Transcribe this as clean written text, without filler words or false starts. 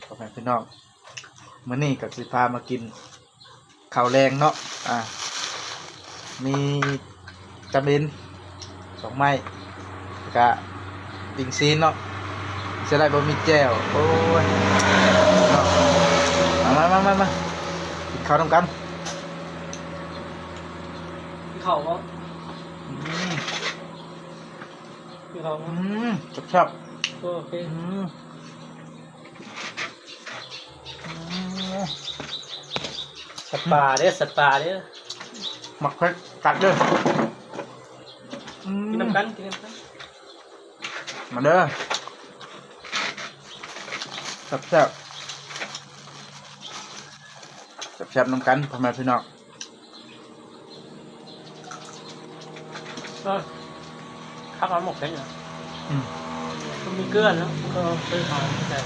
พ่อแม่พี่น้องมื้อนี้ก็สิพามากินข้าวแรงเนาะมีจำเป็น2 ไม้แล้วก็ปิ้งซีนเนาะสิได้บ่มีแจ่วโอ้ยเนาะมากินข้าวนำกันพี่เขาก็ อืม พี่เขาก็ ชอบ โอเคสัตว์ป่าเด้อสัตว์ป่าเด้อ หมักเผ็ดตัดเด้อ กินน้ำกันกินน้ำกัน มาเด้อแซ่บน้ำกันพ่อแม่พี่น้อง ข้าวหมกได้เหรอมันมีเกลือแล้วก็ซื้อมาแต่